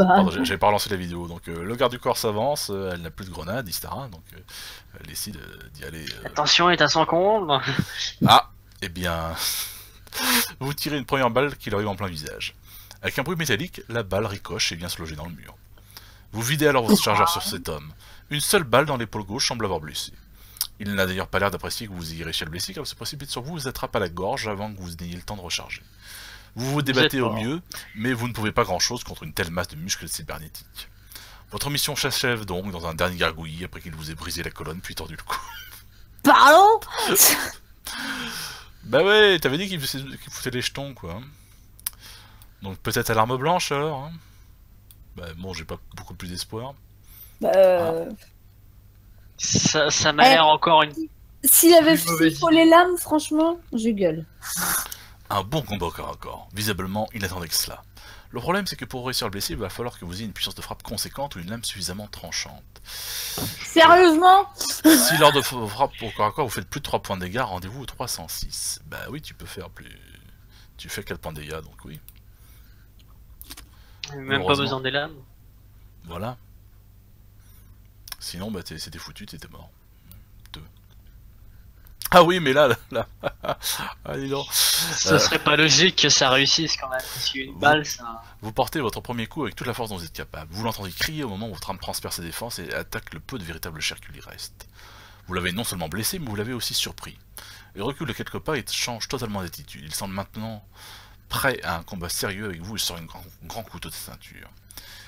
Pardon, j'avais pas relancé la vidéo. Donc le garde du corps s'avance, elle n'a plus de grenade, etc. Donc elle décide d'y aller. Attention, est à son comble. Ah, eh bien, vous tirez une première balle qui lui arrive en plein visage. Avec un bruit métallique, la balle ricoche et vient se loger dans le mur. Vous videz alors votre chargeur sur cet homme. Une seule balle dans l'épaule gauche semble avoir blessé. Il n'a d'ailleurs pas l'air d'apprécier que vous ayez réussi à le blesser car il se précipite sur vous, vous attrape à la gorge avant que vous n'ayez le temps de recharger. Vous vous débattez au mieux, mais vous ne pouvez pas grand chose contre une telle masse de muscles cybernétiques. Votre mission s'achève donc dans un dernier gargouillis après qu'il vous ait brisé la colonne puis tordu le cou. Pardon. Bah ouais, t'avais dit qu'il foutait les jetons quoi. Donc peut-être à l'arme blanche alors hein. Bah bon, j'ai pas beaucoup plus d'espoir. Ça m'a l'air encore une... S'il avait fait les lames, franchement, je gueule. Un bon combat au corps à corps. Visiblement, il attendait que cela. Le problème, c'est que pour réussir à le blesser, il va falloir que vous ayez une puissance de frappe conséquente ou une lame suffisamment tranchante. Sérieusement? Si lors de vos frappes au corps à corps, vous faites plus de 3 points de dégâts, rendez-vous au 306. Bah oui, tu peux faire plus... Tu fais 4 points de dégâts, donc oui. Même pas besoin des lames. Voilà. Sinon, bah c'était foutu, t'étais mort. 2. Ah oui, mais là... Allez non. Ce serait pas logique que ça réussisse quand même, parce qu'une balle, ça... Vous portez votre premier coup avec toute la force dont vous êtes capable. Vous l'entendez crier au moment où votre arme transperce ses défenses et attaque le peu de véritable chair qui lui reste. Vous l'avez non seulement blessé, mais vous l'avez aussi surpris. Il recule de quelques pas et change totalement d'attitude. Il semble maintenant prêt à un combat sérieux avec vous et sort un grand couteau de ceinture.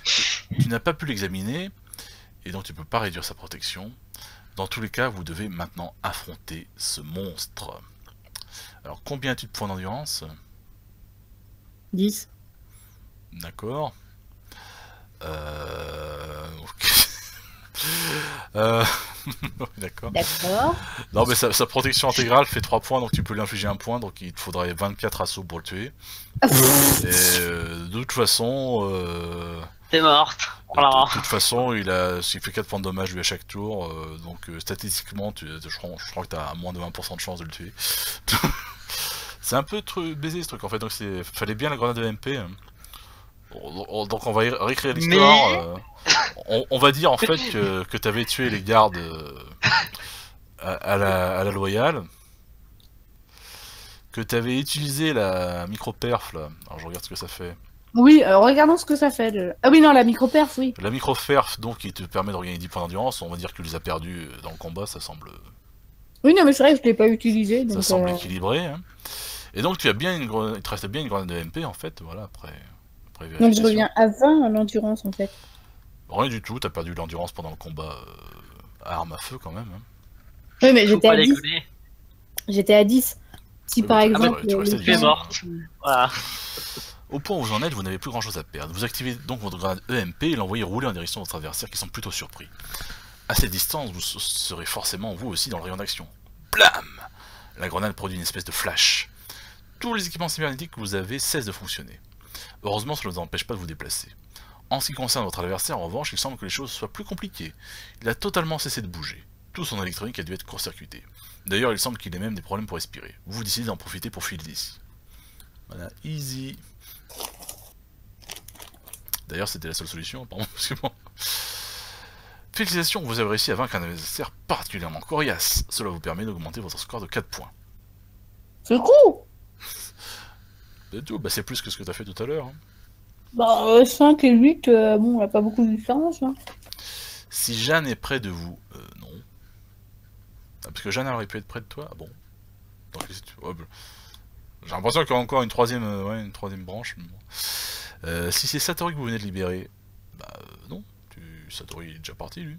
Tu n'as pas pu l'examiner, et donc tu peux pas réduire sa protection. Dans tous les cas, vous devez maintenant affronter ce monstre. Alors, combien as-tu de points d'endurance? 10. D'accord. Ok. D'accord. D'accord. Non, mais sa protection intégrale fait 3 points, donc tu peux lui infliger un point, donc il te faudrait 24 assauts pour le tuer. Et de toute façon... T'es morte. Voilà. De toute façon, il fait 4 points de dommage lui à chaque tour, donc statistiquement, je crois que tu as moins de 20% de chance de le tuer. C'est un peu baisé ce truc en fait, donc fallait bien la grenade de MP. Donc on va réécrire l'histoire. On va dire en fait que tu avais tué les gardes à la loyale, que tu avais utilisé la micro-perf là. Alors je regarde ce que ça fait. Oui, regardons ce que ça fait. Ah oui, non, la micro-perf, oui. La micro-perf, donc, qui te permet de regagner 10 points d'endurance, on va dire que tu les as perdus dans le combat, ça semble... Oui, non, mais c'est vrai que je l'ai pas utilisé. Ça donc, semble équilibré. Hein. Et donc, tu as bien il te reste bien une grenade de MP, en fait, voilà, après donc je reviens à 20 en endurance, en fait. Rien du tout, t'as perdu l'endurance pendant le combat à arme à feu, quand même. Hein. Oui, mais j'étais à 10. J'étais à 10. Si, par exemple... tu es morte. Voilà. Au point où vous en êtes, vous n'avez plus grand chose à perdre. Vous activez donc votre grenade EMP et l'envoyez rouler en direction de votre adversaire qui sont plutôt surpris. À cette distance, vous serez forcément vous aussi dans le rayon d'action. Blam! La grenade produit une espèce de flash. Tous les équipements cybernétiques que vous avez cessent de fonctionner. Heureusement, cela ne vous empêche pas de vous déplacer. En ce qui concerne votre adversaire, en revanche, il semble que les choses soient plus compliquées. Il a totalement cessé de bouger. Tout son électronique a dû être court-circuité. D'ailleurs, il semble qu'il ait même des problèmes pour respirer. Vous décidez d'en profiter pour filer d'ici. Voilà, easy. D'ailleurs, c'était la seule solution, apparemment, parce que bon... Félicitations, vous avez réussi à vaincre un adversaire particulièrement coriace. Cela vous permet d'augmenter votre score de 4 points. C'est cool. C'est tout, bah c'est plus que ce que t'as fait tout à l'heure. Hein. Bah, 5 et 8, bon, on a pas beaucoup de différence. Hein. Si Jeanne est près de vous, non. Ah, parce que Jeanne aurait pu être près de toi, ah bon. Oh, bah. J'ai l'impression qu'il y a encore une troisième branche. Mais bon. Si c'est Satori que vous venez de libérer, bah non. Satori est déjà parti, lui.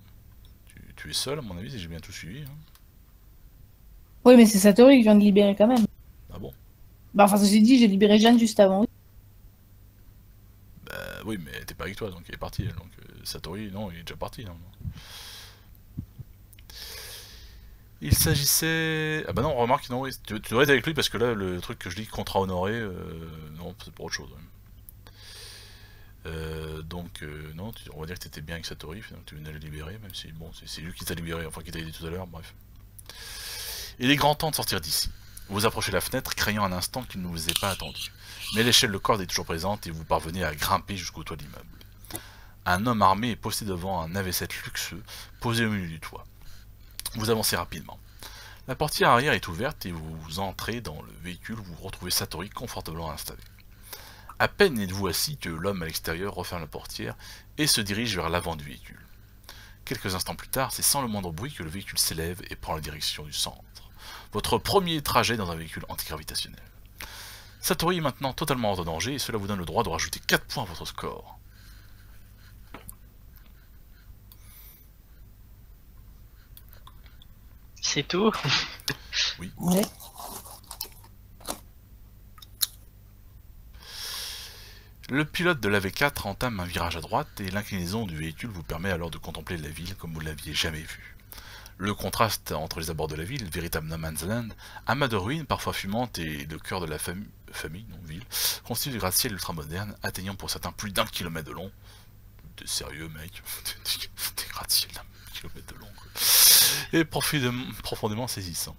Tu es seul, à mon avis, si j'ai bien tout suivi. Hein. Oui, mais c'est Satori qui vient de libérer quand même. Ah bon? Bah, enfin, ceci dit, j'ai libéré Jeanne juste avant. Bah oui, mais elle était pas avec toi, donc elle est partie. Donc Satori, non, il est déjà parti. Non. Il s'agissait... Ah bah non, remarque, non, oui. Tu devrais être avec lui parce que là, le truc que je dis, contrat honoré, non, c'est pour autre chose. Donc, non, on va dire que tu étais bien avec Satori, finalement, tu venais de le libérer, même si, bon, c'est lui qui t'a libéré, enfin qui t'a aidé tout à l'heure, bref. Il est grand temps de sortir d'ici. Vous approchez la fenêtre, craignant un instant qu'il ne vous ait pas attendu. Mais l'échelle de corde est toujours présente et vous parvenez à grimper jusqu'au toit de l'immeuble. Un homme armé est posté devant un AV7 luxueux, posé au milieu du toit. Vous avancez rapidement. La portière arrière est ouverte et vous entrez dans le véhicule où vous retrouvez Satori confortablement installé. À peine êtes-vous assis que l'homme à l'extérieur referme la portière et se dirige vers l'avant du véhicule. Quelques instants plus tard, c'est sans le moindre bruit que le véhicule s'élève et prend la direction du centre. Votre premier trajet dans un véhicule antigravitationnel. Satori est maintenant totalement hors de danger et cela vous donne le droit de rajouter 4 points à votre score. C'est tout? Oui. Ouais. Le pilote de l'AV4 entame un virage à droite et l'inclinaison du véhicule vous permet alors de contempler la ville comme vous ne l'aviez jamais vue. Le contraste entre les abords de la ville, véritable no man's land, amas de ruines parfois fumantes et le cœur de la ville, constitue des gratte-ciel ultramoderne atteignant pour certains plus d'1 kilomètre de long. T'es sérieux mec? Des gratte-ciel d'1 kilomètre de long quoi. Et profondément saisissant.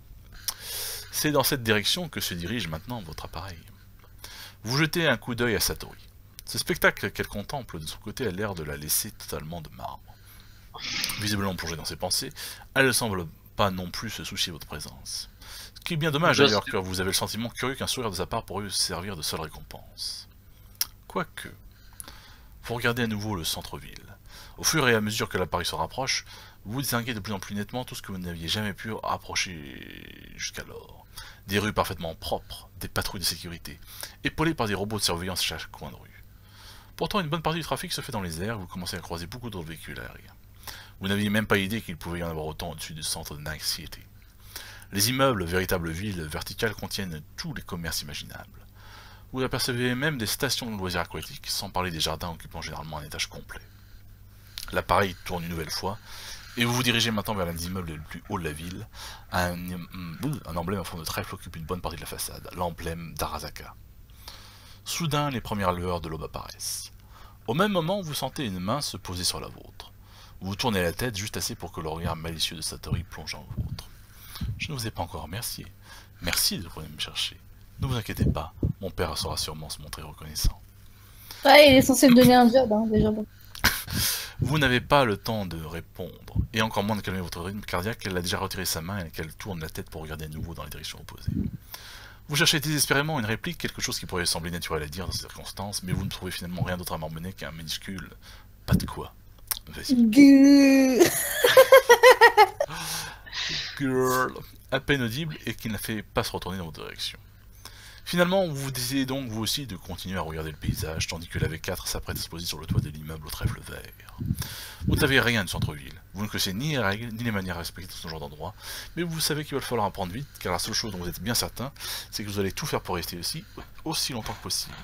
C'est dans cette direction que se dirige maintenant votre appareil. Vous jetez un coup d'œil à Satori. Ce spectacle qu'elle contemple de son côté a l'air de la laisser totalement de marbre. Visiblement plongée dans ses pensées, elle ne semble pas non plus se soucier de votre présence. Ce qui est bien dommage d'ailleurs, car vous avez le sentiment curieux qu'un sourire de sa part pourrait servir de seule récompense. Quoique, vous regardez à nouveau le centre-ville. Au fur et à mesure que l'appareil se rapproche, vous distinguez de plus en plus nettement tout ce que vous n'aviez jamais pu approcher jusqu'alors. Des rues parfaitement propres, des patrouilles de sécurité, épaulées par des robots de surveillance à chaque coin de rue. Pourtant, une bonne partie du trafic se fait dans les airs et vous commencez à croiser beaucoup d'autres véhicules aériens. Vous n'aviez même pas idée qu'il pouvait y en avoir autant au-dessus du centre de Night City. Les immeubles, véritables villes verticales, contiennent tous les commerces imaginables. Vous apercevez même des stations de loisirs aquatiques, sans parler des jardins occupant généralement un étage complet. L'appareil tourne une nouvelle fois, et vous vous dirigez maintenant vers l'un des immeubles les plus hauts de la ville. Un emblème en forme de trèfle occupe une bonne partie de la façade, l'emblème d'Arasaka. Soudain, les premières lueurs de l'aube apparaissent. Au même moment, vous sentez une main se poser sur la vôtre. Vous tournez la tête juste assez pour que le regard malicieux de Satori plonge en vôtre. Je ne vous ai pas encore remercié. Merci de venir me chercher. Ne vous inquiétez pas, mon père saura sûrement se montrer reconnaissant. Ouais, il est censé me donner un job, hein, déjà. Vous n'avez pas le temps de répondre, et encore moins de calmer votre rythme cardiaque. Elle a déjà retiré sa main et qu'elle tourne la tête pour regarder à nouveau dans les directions opposées. Vous cherchez désespérément une réplique, quelque chose qui pourrait sembler naturel à dire dans ces circonstances, mais vous ne trouvez finalement rien d'autre à marmonner qu'un minuscule « pas de quoi ». Vas-y. Girl, à peine audible et qui ne la fait pas se retourner dans votre direction. Finalement, vous décidez donc vous aussi de continuer à regarder le paysage, tandis que la V4 s'apprête à se poser sur le toit de l'immeuble au trèfle vert. Vous n'avez rien du centre-ville, vous ne connaissez ni les règles, ni les manières à respecter ce genre d'endroit, mais vous savez qu'il va falloir apprendre vite, car la seule chose dont vous êtes bien certain, c'est que vous allez tout faire pour rester ici, aussi longtemps que possible.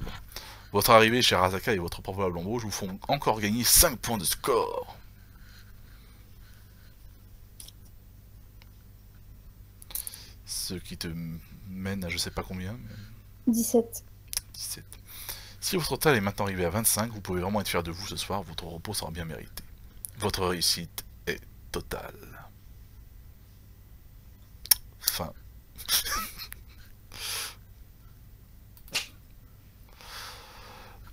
Votre arrivée chez Arasaka et votre probable embauche vous font encore gagner 5 points de score. Ce qui te mène à je sais pas combien. Mais... 17. 17. Si votre total est maintenant arrivé à 25, vous pouvez vraiment être fier de vous ce soir, votre repos sera bien mérité. Votre réussite est totale. Fin.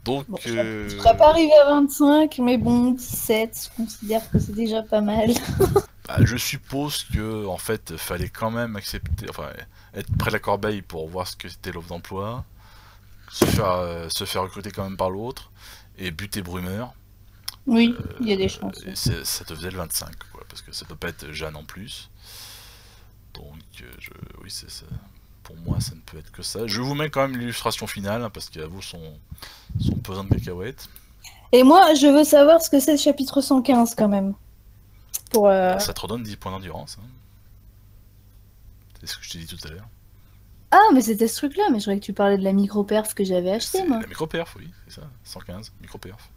Donc, Bon, je ne serais pas arrivé à 25, mais bon, 17, je considère que c'est déjà pas mal. Bah, je suppose que en fait, fallait quand même accepter, enfin, être près de la corbeille pour voir ce que c'était l'offre d'emploi, se faire recruter quand même par l'autre, et buter Brumeur. Oui, il y a des chances. Et ça te faisait le 25, quoi, parce que ça peut pas être Jeanne en plus. Donc, oui, c'est ça. Pour moi, ça ne peut être que ça. Je vous mets quand même l'illustration finale, hein, parce qu'à vous son pesant de cacahuètes. Et moi, je veux savoir ce que c'est le chapitre 115 quand même. Pour, Ça te redonne 10 points d'endurance. Hein. C'est ce que je t'ai dit tout à l'heure. Ah, mais c'était ce truc-là, mais je croyais que tu parlais de la micro-perf que j'avais acheté, moi. La micro-perf, oui, c'est ça. 115, micro-perf.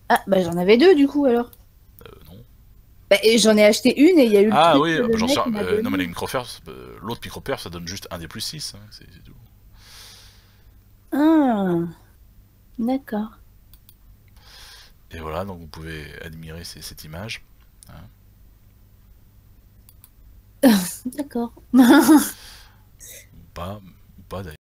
Ah, bah j'en avais deux, du coup, alors. Non. Bah, et j'en ai acheté une et il y a eu le Ah truc oui, que le j'en mec sais m'a non mais donné. les micro-perf, l'autre micro-perf, ça donne juste un des plus 6, hein, c'est tout. Ah, d'accord. Et voilà, donc vous pouvez admirer cette image. Hein. D'accord. Ou pas d'ailleurs.